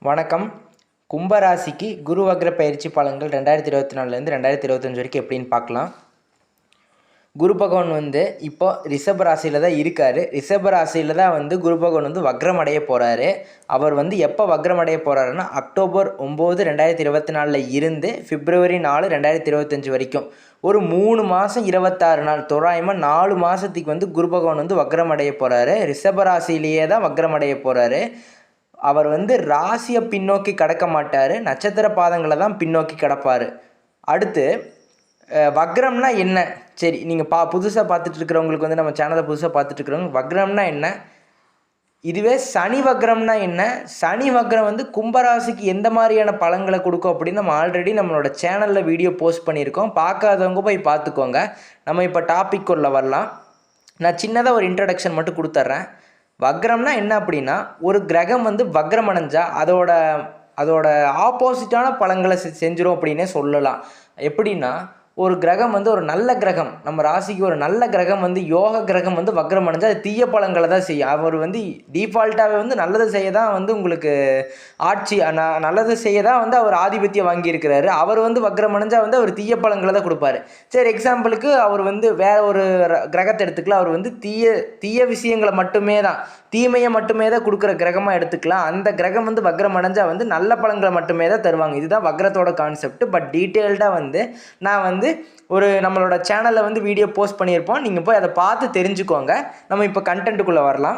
வணக்கம். கும்பராசிக்கு குரு வக்ர பயிற்சி பலன்கள் 2024லேருந்து 2025 வரைக்கும் எப்படின்னு பார்க்கலாம். குரு பகவான் இப்போ ரிஷப ராசியில் தான் இருக்கார். ரிஷப ராசியில் தான் குரு பகவான் வக்ரம் அடைய போகிறாரு. அவர் எப்போ வக்ரம் அடைய போகிறாருன்னா அக்டோபர் 9, 2024 இருந்து பிப்ரவரி 4, 2025 வரைக்கும் ஒரு 3 மாதம் 26 நாள், தோராயமாக 4 மாதத்துக்கு குரு பகவான் வக்ரம் அடைய போகிறாரு. ரிஷப ராசியிலேயே தான் வக்ரம் அடைய போகிறாரு. அவர் ராசியை பின்னோக்கி கடக்க மாட்டார், நட்சத்திர பாதங்களை தான் பின்னோக்கி கடப்பார். அடுத்து வக்ரம்னா என்ன? சரி, நீங்கள் புதுசாக பார்த்துட்டு இருக்கிறவங்களுக்கு நம்ம சேனலை புதுசாக பார்த்துட்டு இருக்கிறவங்க வக்ரம்னா என்ன, இதுவே சனி வக்ரம்னா என்ன, சனி வக்ரம் கும்பராசிக்கு எந்த மாதிரியான பலன்களை கொடுக்கும் அப்படின்னு நம்ம ஆல்ரெடி நம்மளோட சேனலில் வீடியோ போஸ்ட் பண்ணியிருக்கோம். பார்க்காதவங்க போய் பார்த்துக்கோங்க. நம்ம இப்போ டாபிக் உள்ள வரலாம். நான் சின்னதாக ஒரு இன்ட்ரடக்ஷன் மட்டும் கொடுத்துட்றேன். வக்ரம்னா என்ன அப்படின்னா, ஒரு கிரகம் வக்ரம் அடைஞ்சால் அதோட ஆப்போசிட்டான பலன்களை செஞ்சிடும் அப்படின்னே சொல்லலாம். எப்படின்னா, ஒரு கிரகம் ஒரு நல்ல கிரகம், நம்ம ராசிக்கு ஒரு நல்ல கிரகம் யோக கிரகம் வக்ரம் அடைஞ்சால் அது தீய பலன்களை தான் செய்யும். அவர் டிஃபால்ட்டாகவே நல்லது செய்ய தான் உங்களுக்கு ஆட்சி, நல்லது செய்ய தான் அவர் ஆதிபத்தியம் வாங்கியிருக்கிறாரு. அவர் வக்ரம் அடைஞ்சால் அவர் தீய பலன்களை தான் கொடுப்பாரு. சரி, எக்ஸாம்பிளுக்கு அவர் வேற ஒரு கிரகத்தை எடுத்துக்கலாம். அவர் தீய விஷயங்களை மட்டுமே தான், தீமையை மட்டுமே தான் கொடுக்குற கிரகமாக எடுத்துக்கலாம். அந்த கிரகம் வக்ரம் அடைஞ்சால் நல்ல பலன்களை மட்டுமே தான் தருவாங்க. இதுதான் வக்ரத்தோட கான்செப்ட். பட் டீட்டெயில்டாக நான் ஒரு நம்மளோட சேனலில் வீடியோ போஸ்ட் பண்ணியிருப்போம். நீங்கள் போய் அதை பார்த்து தெரிஞ்சுக்கோங்க. நம்ம இப்போ கண்டென்ட்டுக்குள்ளே வரலாம்.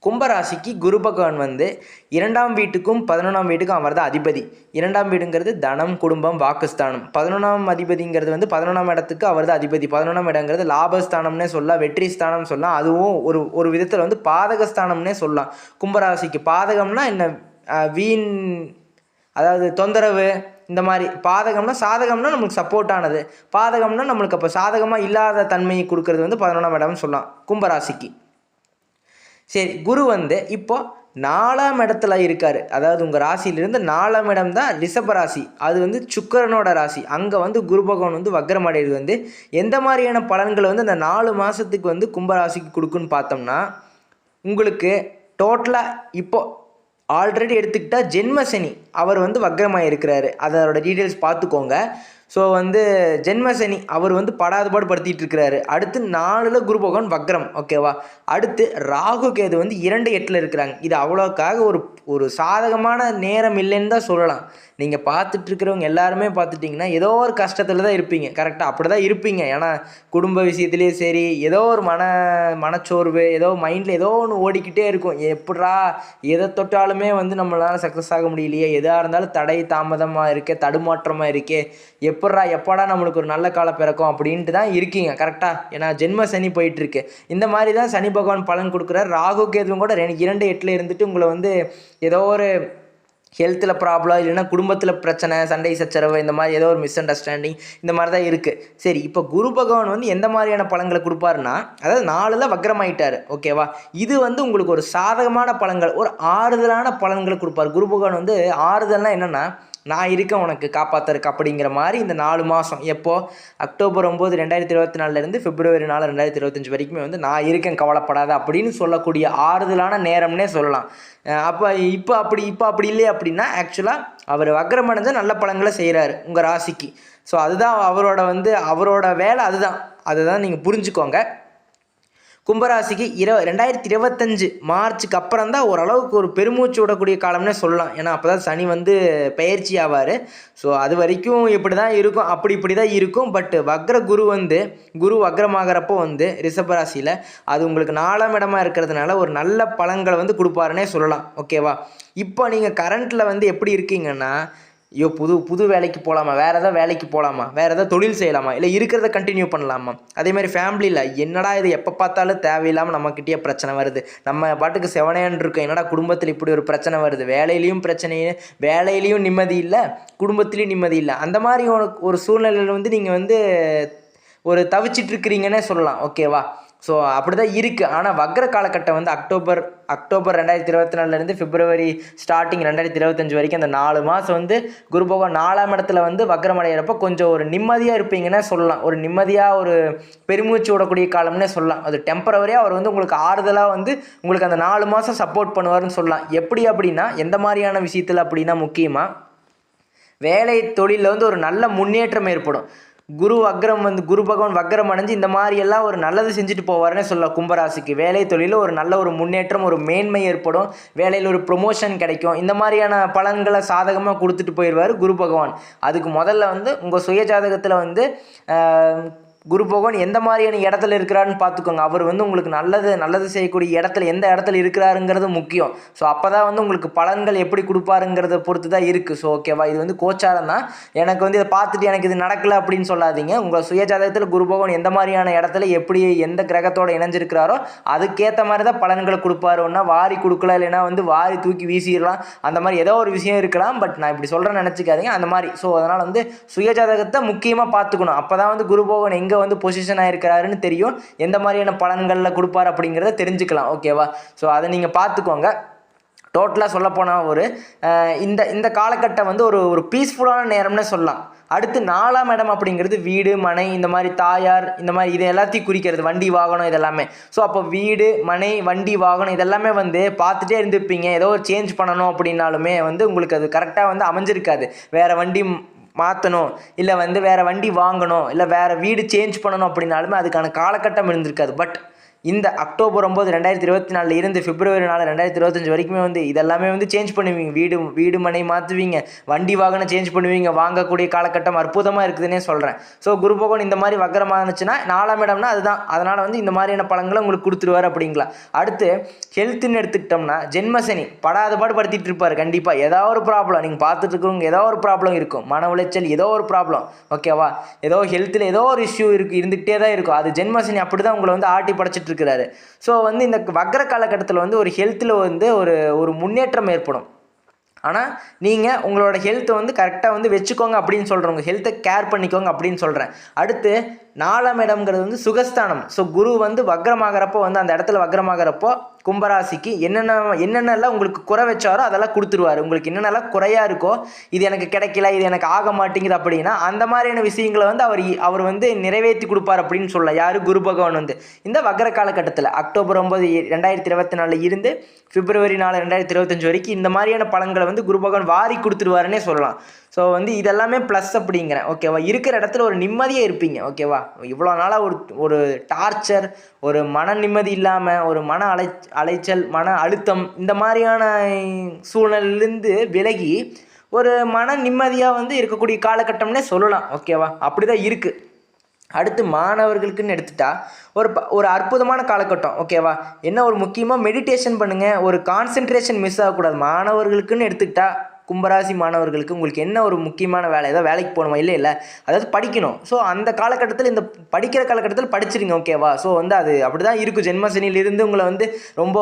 கும்பராசிக்கு குரு பகவான் 2ஆம் வீட்டுக்கும் 11ஆம் வீட்டுக்கும் அவர் தான் அதிபதி. 2ஆம் வீடுங்கிறது தனம், குடும்பம், வாக்குஸ்தானம். 11ஆம் அதிபதிங்கிறது 11ஆம் இடத்துக்கு அவர் தான் அதிபதி. 11ஆம் இடங்கிறது லாபஸ்தானம்னே சொல்லலாம், வெற்றி ஸ்தானம் சொல்லலாம். அதுவும் ஒரு விதத்தில் பாதகஸ்தானம்னே சொல்லலாம். கும்பராசிக்கு பாதகம்னா என்ன, வீண், அதாவது தொந்தரவு, இந்த மாதிரி. பாதகம்னா, சாதகம்னா நம்மளுக்கு சப்போர்ட்டானது, பாதகம்னா நம்மளுக்கு அப்போ சாதகமாக இல்லாத தன்மையை கொடுக்கறது 11ஆம் இடம்னு சொல்லலாம் கும்பராசிக்கு. சரி, குரு இப்போ 4ஆம் இடத்துல இருக்கார். அதாவது உங்கள் ராசியிலிருந்து 4ஆம் இடம் தான் ரிஷப ராசி. அது சுக்கிரனோட ராசி. அங்கே குரு பகவான் வக்ரம் அடைகிறது எந்த மாதிரியான பலன்களை அந்த 4 மாதத்துக்கு கும்பராசிக்கு கொடுக்குன்னு பார்த்தோம்னா, உங்களுக்கு டோட்டலாக இப்போ ஆல்ரெடி எடுத்துக்கிட்டால் ஜென்மசனி அவர் வக்ரமாக இருக்கிறாரு. அதோட டீட்டெயில்ஸ் பார்த்துக்கோங்க. ஸோ ஜென்மசனி அவர் படாதபாடு படுத்திகிட்டு இருக்கிறாரு. அடுத்து 4ல் குரு பகவான் வக்ரம், ஓகேவா. அடுத்து ராகு கேது 2-8 இருக்கிறாங்க. இது அவ்வளோக்காக ஒரு சாதகமான நேரம் இல்லைன்னு தான் சொல்லலாம். நீங்கள் பார்த்துட்டு இருக்கிறவங்க எல்லாருமே பார்த்துட்டிங்கன்னா ஏதோ ஒரு கஷ்டத்தில் தான் இருப்பீங்க. கரெக்டாக அப்படி தான் இருப்பீங்க. ஏன்னா குடும்ப விஷயத்துலேயும் சரி, ஏதோ ஒரு மனச்சோர்வு, ஏதோ மைண்டில் ஏதோ ஒன்று ஓடிக்கிட்டே இருக்கும். எப்படா எதை தொட்டாலுமே நம்மளால் சக்ஸஸ் ஆக முடியலையே, எதாக இருந்தாலும் தடை தாமதமாக இருக்கே, தடுமாற்றமாக இருக்கே, எப்படா நம்மளுக்கு ஒரு நல்ல காலம் பிறக்கும் அப்படின்ட்டு தான் இருக்கீங்க. கரெக்டாக, ஏன்னா ஜென்ம சனி போயிட்டுருக்கு. இந்த மாதிரி தான் சனி பகவான் பலன் கொடுக்குறார். ராகு கேதுவும் கூட 2-8 இருந்துட்டு உங்களை ஏதோ ஒரு ஹெல்த்தில் ப்ராப்ளம், இல்லைன்னா குடும்பத்தில் பிரச்சனை, சண்டை சச்சரவு, இந்த மாதிரி ஏதோ ஒரு மிஸ் அண்டர்ஸ்டாண்டிங், இந்த மாதிரி தான் இருக்குது. சரி, இப்போ குரு பகவான் எந்த மாதிரியான பலன்களை கொடுப்பாருன்னா, அதாவது 4ல் வக்ரமாயிட்டார், ஓகேவா. இது உங்களுக்கு ஒரு சாதகமான பலன்கள், ஒரு ஆறுதலான பலன்களை கொடுப்பார். குரு பகவான் ஆறுதல்னால் என்னென்னா, நான் இருக்கேன் உனக்கு காப்பாற்றுறக்கு அப்படிங்கிற மாதிரி. இந்த 4 மாதம் எப்போது அக்டோபர் 9, 2024 பிப்ரவரி 4, 2025 வரைக்குமே நான் இருக்கேன் கவலைப்படாத அப்படின்னு சொல்லக்கூடிய ஆறுதலான நேரம்னே சொல்லலாம். அப்போ இப்போ அப்படி இல்லை அப்படின்னா, ஆக்சுவலாக அவர் வக்ரம் அடைஞ்சால் நல்ல பலன்களை செய்கிறாரு உங்கள் ராசிக்கு. ஸோ அதுதான் அவரோட வேலை. அதுதான் நீங்கள் புரிஞ்சுக்கோங்க. கும்பராசிக்கு 2025 மார்ச்சுக்கு அப்புறம் தான் ஓரளவுக்கு ஒரு பெருமூச்சு விடக்கூடிய காலம்னே சொல்லலாம். ஏன்னா அப்போ தான் சனி பெயர்ச்சி ஆவார். ஸோ அது வரைக்கும் இப்படி தான் இருக்கும், இப்படி தான் இருக்கும். பட் வக்ர குரு வக்ரமாகறப்போ ரிஷபராசியில் அது உங்களுக்கு 4ஆம் இடமா இருக்கிறதுனால ஒரு நல்ல பலன்களை கொடுப்பாருன்னே சொல்லலாம், ஓகேவா. இப்போ நீங்கள் கரண்ட்டில் எப்படி இருக்கீங்கன்னா, ஐயோ புது வேலைக்கு போகலாமா, வேறு ஏதாவது வேலைக்கு போகலாமா, வேறு ஏதாவது தொழில் செய்யலாமா, இல்லை இருக்கிறத கண்டினியூ பண்ணலாமா. அதேமாதிரி ஃபேமிலியில் என்னடா இது எப்போ பார்த்தாலும் தேவையில்லாமல் நம்மக்கிட்டே பிரச்சனை வருது, நம்ம பாட்டுக்கு செவனேன்னு இருக்கோம், என்னடா குடும்பத்தில் இப்படி ஒரு பிரச்சனை வருது, வேலையிலையும் நிம்மதி இல்லை, குடும்பத்துலேயும் நிம்மதி இல்லை. அந்த மாதிரி ஒரு சூழ்நிலையில் நீங்கள் ஒரு தவிச்சிட்ருக்கிறீங்கன்னே சொல்லலாம், ஓகேவா. ஸோ அப்படி தான் இருக்குது. ஆனால் வக்ர காலகட்டம் வந்து அக்டோபர் 2024 பிப்ரவரி ஸ்டார்டிங் 2025 வரைக்கும் அந்த 4 மாதம் வந்து குரு பகவான் 4ஆம் இடத்துல வந்து வக்ரமடைகிறப்ப கொஞ்சம் ஒரு நிம்மதியாக இருப்பீங்கன்னே சொல்லலாம். ஒரு நிம்மதியாக ஒரு பெருமூச்சு விடக்கூடிய காலம்னே சொல்லலாம். அது டெம்பரவரியாக அவர் வந்து உங்களுக்கு ஆறுதலாக வந்து உங்களுக்கு அந்த 4 மாதம் சப்போர்ட் பண்ணுவார்னு சொல்லலாம். எப்படி அப்படின்னா எந்த மாதிரியான விஷயத்தில் அப்படின்னா முக்கியமாக வேலை தொழிலில் வந்து ஒரு நல்ல முன்னேற்றம் ஏற்படும். குரு பகவான் வக்ரம் அடைஞ்சு இந்த மாதிரியெல்லாம் ஒரு நல்லது செஞ்சுட்டு போவார்னே சொல்லலாம். கும்பராசிக்கு வேலை தொழிலில் ஒரு நல்ல ஒரு முன்னேற்றம், ஒரு மேன்மை ஏற்படும், வேலையில் ஒரு ப்ரொமோஷன் கிடைக்கும். இந்த மாதிரியான பலன்களை சாதகமாக கொடுத்துட்டு போயிடுவார் குரு பகவான். அதுக்கு முதல்ல வந்து உங்கள் சுய ஜாதகத்தில் வந்து குரு பகவான் எந்த மாதிரியான இடத்துல இருக்கிறாருன்னு பார்த்துக்கோங்க. அவர் வந்து உங்களுக்கு நல்லது செய்யக்கூடிய இடத்துல எந்த இடத்துல இருக்கிறாருங்கிறது முக்கியம். ஸோ அப்போ தான் வந்து உங்களுக்கு பலன்கள் எப்படி கொடுப்பாருங்கிறத பொறுத்து தான் இருக்குது. ஸோ ஓகேவா, இது வந்து கோச்சாரம் தான். எனக்கு வந்து இதை பார்த்துட்டு எனக்கு இது நடக்கலை அப்படின்னு சொல்லாதீங்க. உங்கள் சுயஜாதகத்தில் குரு பகவான் எந்த மாதிரியான இடத்துல எப்படி எந்த கிரகத்தோடு இணைஞ்சிருக்கிறாரோ அதுக்கேற்ற மாதிரி தான் பலன்களை கொடுப்பாரு. ஒன்றா வாரி கொடுக்கலாம், இல்லைன்னா வந்து வாரி தூக்கி வீசிடலாம். அந்த மாதிரி ஏதோ ஒரு விஷயம் இருக்கலாம். பட் நான் இப்படி சொல்கிறேன்னு நினச்சிக்காதீங்க அந்த மாதிரி. ஸோ அதனால் வந்து சுயஜாதகத்தை முக்கியமாக பார்த்துக்கணும். அப்போ தான் வந்து குரு பகவான் எங்கே வந்து பொசிஷன் ஆகிருக்கிறாருன்னு தெரியும், எந்த மாதிரியான பலன்களில் கொடுப்பார் அப்படிங்கிறத தெரிஞ்சுக்கலாம். ஓகேவா, ஸோ அதை நீங்கள் பார்த்துக்கோங்க. டோட்டலாக சொல்லப்போனால் ஒரு இந்த காலகட்டம் வந்து ஒரு பீஸ்ஃபுல்லான நேரம்னே சொல்லலாம். அடுத்து 4ஆம் இடம் அப்படிங்கிறது வீடு மனை, இந்த மாதிரி தாயார், இந்த மாதிரி இது எல்லாத்தையும் குறிக்கிறது, வண்டி வாகனம் இதெல்லாமே. ஸோ அப்போ வீடு மனை வண்டி வாகனம் இதெல்லாமே வந்து பார்த்துட்டே இருந்துப்பீங்க. ஏதோ ஒரு சேஞ்ச் பண்ணணும் அப்படின்னாலுமே வந்து உங்களுக்கு அது கரெக்டாக வந்து அமைஞ்சிருக்காது. வேறு வண்டி மாற்றணும், இல்லை வந்து வேறு வண்டி வாங்கணும், இல்லை வேறு வீடு சேஞ்ச் பண்ணணும் அப்படின்னாலுமே அதுக்கான காலகட்டம் இருந்திருக்காது. பட் இந்த அக்டோபர் 9, 2024 இருந்து பிப்ரவரி 4, 2025 வரைக்குமே வந்து இதெல்லாமே வந்து சேஞ்ச் பண்ணுவீங்க. வீடு மனை மாற்றுவீங்க, வண்டி வாகனம் சேஞ்ச் பண்ணுவீங்க, வாங்கக்கூடிய காலகட்டம் அற்புதமாக இருக்குதுன்னே சொல்கிறேன். ஸோ குரு பகவான் இந்த மாதிரி வக்கரமாக இருந்துச்சுன்னா 4ஆம் இடம்னா அதுதான். அதனால் வந்து இந்த மாதிரியான பலன்களை உங்களுக்கு கொடுத்துருவார் அப்படிங்களா. அடுத்து ஹெல்த்துன்னு எடுத்துக்கிட்டோம்னா ஜென்மசனி பாடு படுத்திட்டு இருப்பார். கண்டிப்பாக ஏதாவது ஒரு ப்ராப்ளம் நீங்கள் பார்த்துட்டு இருக்கிறவங்க ஏதோ ஒரு ப்ராப்ளம் இருக்கும், மன உளைச்சல் ஏதோ ஒரு ப்ராப்ளம். ஓகேவா, ஏதோ ஹெல்த்தில் ஏதோ ஒரு இஷ்யூ இருந்துகிட்டே தான் இருக்கும். அது ஜென்மசனி அப்படி தான் உங்களை வந்து ஆட்டி படைச்சிட்டு இருக்கிறாரு. ஸோ வந்து இந்த வக்ர காலகட்டத்தில் வந்து ஒரு ஹெல்த்தில் வந்து ஒரு முன்னேற்றம் ஏற்படும். ஆனால் நீங்கள் உங்களோட ஹெல்த்தை வந்து கரெக்டாக வந்து வச்சுக்கோங்க அப்படின்னு சொல்கிறேன். உங்கள் ஹெல்த்தை கேர் பண்ணிக்கோங்க அப்படின்னு சொல்கிறேன். அடுத்து 4ஆம் இடம்ங்கிறது வந்து சுகஸ்தானம். ஸோ குரு வந்து வக்ரமாகறப்போ வந்து அந்த இடத்துல வக்ரமாகறப்போ கும்பராசிக்கு என்னென்னலாம் உங்களுக்கு குறை வச்சாரோ அதெல்லாம் கொடுத்துருவார். உங்களுக்கு என்னென்னலாம் குறையாக இருக்கோ, இது எனக்கு கிடைக்கல, இது எனக்கு ஆக மாட்டேங்குது அப்படின்னா அந்த மாதிரியான விஷயங்களை வந்து அவர் வந்து நிறைவேற்றி கொடுப்பார் அப்படின்னு சொல்லலாம். யார்? குரு பகவான் வந்து இந்த வக்ர காலகட்டத்தில் அக்டோபர் 9, 2024 இருந்து பிப்ரவரி 4, 2025 வரைக்கும் இந்த மாதிரியான பலன்களை வந்து குரு பகவான் வாரி கொடுத்துருவாருன்னே சொல்லலாம். ஸோ வந்து இதெல்லாமே ப்ளஸ் அப்படிங்கிறேன். ஓகேவா, இருக்கிற இடத்துல ஒரு நிம்மதியாக இருப்பீங்க. ஓகேவா, இவ்வளோ நாளாக ஒரு டார்ச்சர், ஒரு மன நிம்மதி இல்லாமல், ஒரு மன அலைச்சல், மன அழுத்தம், இந்த மாதிரியான சூழ்நிலையிலேருந்து விலகி ஒரு மன நிம்மதியாக வந்து இருக்கக்கூடிய காலகட்டம்னே சொல்லலாம். ஓகேவா, அப்படி தான் இருக்குது. அடுத்து மாணவர்களுக்குன்னு எடுத்துட்டா ஒரு அற்புதமான காலகட்டம். ஓகேவா, என்ன ஒரு முக்கியமாக மெடிடேஷன் பண்ணுங்கள், ஒரு கான்சென்ட்ரேஷன் மிஸ் ஆகக்கூடாது. மாணவர்களுக்குன்னு எடுத்துக்கிட்டா கும்பராசி மாணவர்களுக்கு உங்களுக்கு என்ன ஒரு முக்கியமான வேலை, ஏதாவது வேலைக்கு போகணுமா? இல்லை அதாவது படிக்கணும். ஸோ அந்த காலகட்டத்தில் இந்த படிக்கிற காலகட்டத்தில் படிச்சிருங்க. ஓகேவா, ஸோ வந்து அது அப்படி தான் இருக்கும். ஜென்மசனியிலிருந்து உங்களை வந்து ரொம்ப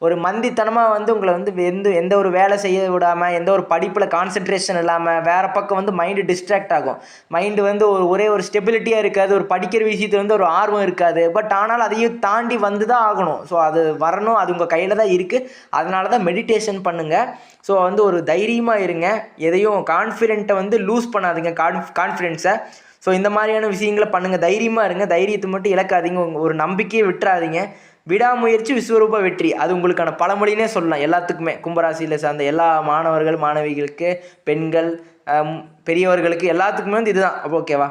ஒரு மந்தித்தனமாக வந்து உங்களை வந்து எந்த ஒரு வேலை செய்ய விடாமல், எந்த ஒரு படிப்பில் கான்சென்ட்ரேஷன் இல்லாமல் வேறு பக்கம் வந்து மைண்டு டிஸ்ட்ராக்ட் ஆகும். மைண்டு வந்து ஒரே ஒரு ஸ்டெபிலிட்டியாக இருக்காது. ஒரு படிக்கிற விஷயத்தில் வந்து ஒரு ஆர்வம் இருக்காது. பட் ஆனால் அதையும் தாண்டி வந்து தான் ஆகணும். ஸோ அது வரணும், அது உங்கள் கையில் தான் இருக்குது. அதனால தான் மெடிடேஷன் பண்ணுங்கள். ஸோ வந்து ஒரு தைரியமாக இருங்க, எதையும் கான்ஃபிடென்ட்டை வந்து லூஸ் பண்ணாதீங்க, கான்ஃபிடென்ஸை. ஸோ இந்த மாதிரியான விஷயங்களை பண்ணுங்கள், தைரியமாக இருங்க, தைரியத்தை மட்டும் இழக்காதீங்க, ஒரு நம்பிக்கையை விட்டுறாதீங்க. விடாமுயற்சி விஸ்வரூப வெற்றி, அது உங்களுக்கான பழமொழினே சொல்லலாம். எல்லாத்துக்குமே கும்பராசியில் சார்ந்த எல்லா மாணவர்கள் மாணவிகளுக்கு, பெண்கள், பெரியவர்களுக்கு எல்லாத்துக்குமே வந்து இதுதான். ஓகேவா,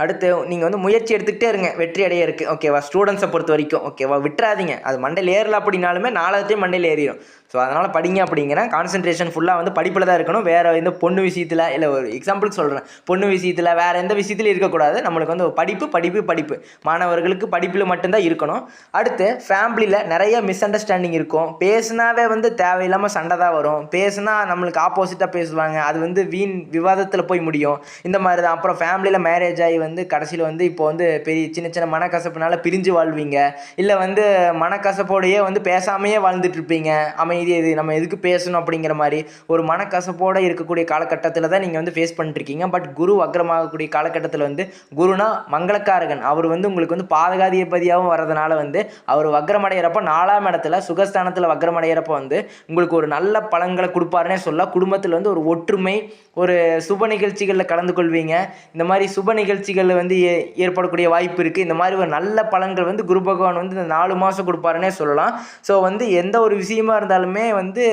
அடுத்து நீங்கள் வந்து முயற்சி எடுத்துக்கிட்டே இருங்க, வெற்றி அடைய இருக்குது. ஓகேவா, ஸ்டூடெண்ட்ஸை பொறுத்த வரைக்கும். ஓகேவா, விட்டுறாதீங்க. அது மண்டையில் ஏறல அப்படின்னாலுமே நாலாவத்தையும் மண்டையில் ஏறிடும். ஸோ அதனால் படிங்க அப்படிங்கிறேன். கான்சன்ட்ரேஷன் ஃபுல்லாக வந்து படிப்பில் தான் இருக்கணும். வேறு எந்த பொண்ணு விஷயத்தில், இல்லை ஒரு எக்ஸாம்பிளுக்கு சொல்கிறேன், பொண்ணு விஷயத்தில் வேறு எந்த விஷயத்துலையும் இருக்கக்கூடாது. நம்மளுக்கு வந்து படிப்பு மாணவர்களுக்கு படிப்பில் மட்டும்தான் இருக்கணும். அடுத்து ஃபேமிலியில் நிறைய மிஸ் அண்டர்ஸ்டாண்டிங் இருக்கும். பேசுனாவே வந்து தேவையில்லாமல் சண்டை தான் வரும். பேசுனா நம்மளுக்கு ஆப்போசிட்டாக பேசுவாங்க. அது வந்து வீண் விவாதத்தில் போய் முடியும். இந்த மாதிரி தான். அப்புறம் ஃபேமிலியில் மேரேஜ் ஆகி வந்து கடைசியில் வந்து இப்போ வந்து பெரிய சின்ன மனக்கசப்புனால பிரிஞ்சு வாழ்வீங்க. இல்லை வந்து மனக்கசப்போடையே வந்து பேசாமையே வாழ்ந்துட்டு இருப்பீங்க. அமைதியாக அமைதியாக இது நம்ம எதுக்கு பேசணும் அப்படிங்கிற மாதிரி ஒரு மனக்கசப்போடு இருக்கக்கூடிய காலகட்டத்தில் தான் நீங்கள் வந்து ஃபேஸ் பண்ணிட்டுருக்கீங்க. பட் குரு வக்ரமாகக்கூடிய காலகட்டத்தில் வந்து குருனா மங்களக்காரகன், அவர் வந்து உங்களுக்கு வந்து பாதகாதிபதியாகவும் வரதுனால வந்து அவர் வக்ரமடைகிறப்ப 4ஆம் இடத்துல சுகஸ்தானத்தில் வக்ரமடைகிறப்ப வந்து உங்களுக்கு ஒரு நல்ல பலன்களை கொடுப்பாருன்னே சொல்லலாம். குடும்பத்தில் வந்து ஒரு ஒற்றுமை, ஒரு சுப நிகழ்ச்சிகளில் கலந்து கொள்வீங்க. இந்த மாதிரி சுப நிகழ்ச்சிகளில் வந்து ஏற்படக்கூடிய வாய்ப்பு இருக்குது. இந்த மாதிரி ஒரு நல்ல பலன்கள் வந்து குரு பகவான் வந்து இந்த 4 மாதம் கொடுப்பாருன்னே சொல்லலாம். ஸோ வந்து எந்த ஒரு விஷயமா இருந்தாலுமே வந்து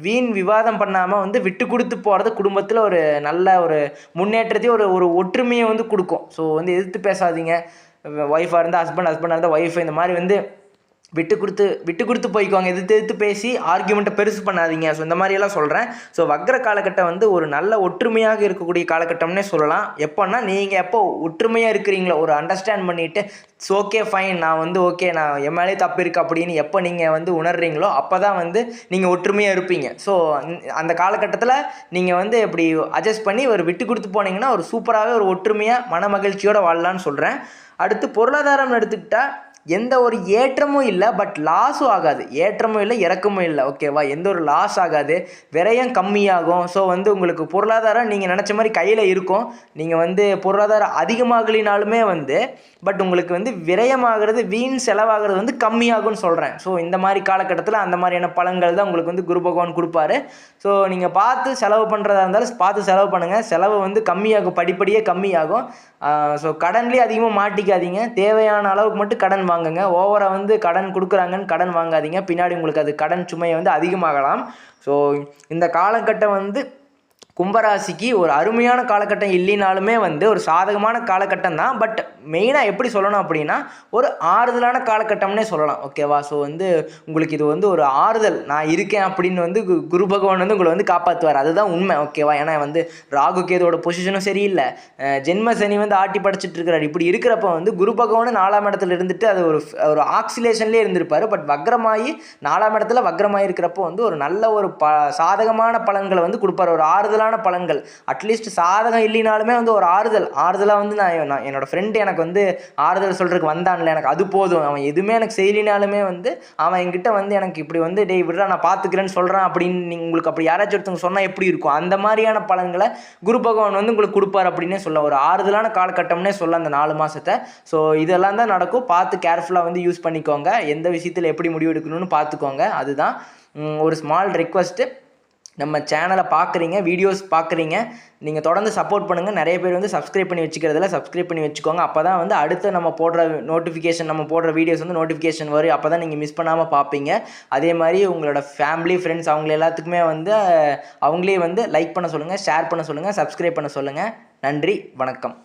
வீண் விவாதம் பண்ணாமல் வந்து விட்டு கொடுத்து போகிறது குடும்பத்தில் ஒரு நல்ல ஒரு முன்னேற்றத்தையும் ஒரு ஒற்றுமையை வந்து கொடுக்கும். ஸோ வந்து எதிர்த்து பேசாதீங்க. ஒய்ஃபாக இருந்தால் ஹஸ்பண்டாக இருந்தால் ஒய்ஃபு, இந்த மாதிரி வந்து விட்டு கொடுத்து போய்க்குவாங்க. எதிர்த்து பேசி ஆர்கியூமெண்ட்டை பெருசு பண்ணாதீங்க. ஸோ இந்த மாதிரியெல்லாம் சொல்கிறேன். ஸோ வக்ர காலகட்டம் வந்து ஒரு நல்ல ஒற்றுமையாக இருக்கக்கூடிய காலகட்டம்னே சொல்லலாம். எப்போன்னா நீங்கள் எப்போ ஒற்றுமையாக இருக்கிறீங்களோ, ஒரு அண்டர்ஸ்டாண்ட் பண்ணிவிட்டு ஓகே ஃபைன், நான் வந்து ஓகே, நான் என் மேலே தப்பு இருக்குது அப்படின்னு எப்போ நீங்கள் வந்து உணர்றீங்களோ அப்போ தான் வந்து நீங்கள் ஒற்றுமையாக இருப்பீங்க. ஸோ அந்த காலகட்டத்தில் நீங்கள் வந்து இப்படி அட்ஜஸ்ட் பண்ணி ஒரு விட்டு கொடுத்து போனீங்கன்னா ஒரு சூப்பராகவே ஒரு ஒற்றுமையாக மன மகிழ்ச்சியோடு வாழலான்னு சொல்கிறேன். அடுத்து பொருளாதாரம் எடுத்துக்கிட்டால் எந்த ஒரு ஏற்றமும் இல்லை, பட் லாஸும் ஆகாது. ஏற்றமும் இல்லை, இறக்கமும் இல்லை. ஓகேவா? எந்த ஒரு லாஸ் ஆகாது, விரயம் கம்மியாகும். ஸோ வந்து உங்களுக்கு பொருளாதாரம் நீங்கள் நினச்ச மாதிரி கையில் இருக்கும். நீங்கள் வந்து பொருளாதாரம் அதிகமாகலினாலுமே வந்து பட் உங்களுக்கு வந்து விரயமாகிறது, வீண் செலவாகிறது வந்து கம்மியாகும்னு சொல்கிறேன். ஸோ இந்த மாதிரி காலகட்டத்தில் அந்த மாதிரியான பலன்கள் தான் உங்களுக்கு வந்து குரு பகவான் கொடுப்பாரு. ஸோ நீங்கள் பார்த்து செலவு பண்ணுறதா இருந்தாலும் பார்த்து செலவு பண்ணுங்கள். செலவு வந்து கம்மியாகும், படிப்படியே கம்மியாகும். ஸோ கடன்லேயே அதிகமாக மாட்டிக்காதீங்க. தேவையான அளவுக்கு மட்டும் கடன் வாங்குங்க. ஓவராக வந்து கடன் கொடுக்குறாங்கன்னு கடன் வாங்காதீங்க. பின்னாடி உங்களுக்கு அது கடன் சுமையை வந்து அதிகமாகலாம். ஸோ இந்த காலகட்டம் வந்து கும்பராசிக்கு ஒரு அருமையான காலகட்டம் இல்லைனாலுமே வந்து ஒரு சாதகமான காலகட்டம் தான். பட் மெயினாக எப்படி சொல்லணும் அப்படின்னா ஒரு ஆறுதலான காலகட்டம்னே சொல்லலாம். ஓகேவா? ஸோ வந்து உங்களுக்கு இது வந்து ஒரு ஆறுதல், நான் இருக்கேன் அப்படின்னு வந்து குரு பகவான் வந்து உங்களை வந்து காப்பாற்றுவார். அதுதான் உண்மை. ஓகேவா? ஏன்னா வந்து ராகு கேதுவோட பொசிஷனும் சரியில்லை, ஜென்ம சனி வந்து ஆட்டி படைச்சிட்டு இருக்கிறார். இப்படி இருக்கிறப்ப வந்து குரு பகவான் 4ஆம் இடத்துல இருந்துட்டு அது ஒரு ஆக்சிலேஷன்லேயே இருந்திருப்பார். பட் வக்ரமாகி 4ஆம் இடத்துல வக்ரமாகி இருக்கிறப்போ வந்து ஒரு நல்ல ஒரு சாதகமான பலன்களை வந்து கொடுப்பார். ஒரு ஆறுதலான பலன்கள். அட்லீஸ்ட் சாதகம் இல்லைனாலுமே வந்து ஒரு ஆறுதலாக வந்து நான் என்னோட ஃப்ரெண்டு எனக்கு வந்து ஆறுதல் சொல்கிறதுக்கு வந்தான்ல, எனக்கு அது போதும். அவன் எதுவுமே எனக்கு செய்யலினாலுமே வந்து அவன் என்கிட்ட வந்து எனக்கு இப்படி வந்து டேய் விட்றா நான் பார்த்துக்கிறேன்னு சொல்கிறான் அப்படின்னு நீங்கள் உங்களுக்கு அப்படி யாராச்சும் ஒருத்தவங்க சொன்னால் எப்படி இருக்கும்? அந்த மாதிரியான பலன்களை குரு பகவான் வந்து உங்களுக்கு கொடுப்பார் அப்படின்னே சொல்ல. ஒரு ஆறுதலான காலகட்டம்னே சொல்ல அந்த 4 மாதத்தை. ஸோ இதெல்லாம் தான் நடக்கும். பார்த்து கேர்ஃபுல்லாக வந்து யூஸ் பண்ணிக்கோங்க. எந்த விஷயத்தில் எப்படி முடிவு எடுக்கணும்னு பார்த்துக்கோங்க. அதுதான் ஒரு ஸ்மால் ரெக்வஸ்ட்டு. நம்ம சேனலை பார்க்குறீங்க, வீடியோஸ் பார்க்குறீங்க, நீங்கள் தொடர்ந்து சப்போர்ட் பண்ணுங்கள். நிறைய பேர் வந்து சப்ஸ்கிரைப் பண்ணி வச்சுக்கிறதில்ல, சப்ஸ்கிரைப் பண்ணி வச்சுக்கோங்க. அப்போ தான் வந்து அடுத்து நம்ம போடுற நோட்டிஃபிகேஷன், நம்ம போடுற வீடியோஸ் வந்து நோட்டிஃபிகேஷன் வரும். அப்போ தான் நீங்கள் மிஸ் பண்ணாமல் பார்ப்பீங்க. அதே மாதிரி உங்களோட ஃபேமிலி, ஃப்ரெண்ட்ஸ் அவங்க எல்லாத்துக்குமே வந்து அவங்களே வந்து லைக் பண்ண சொல்லுங்கள், ஷேர் பண்ண சொல்லுங்கள், சப்ஸ்கிரைப் பண்ண சொல்லுங்கள். நன்றி, வணக்கம்.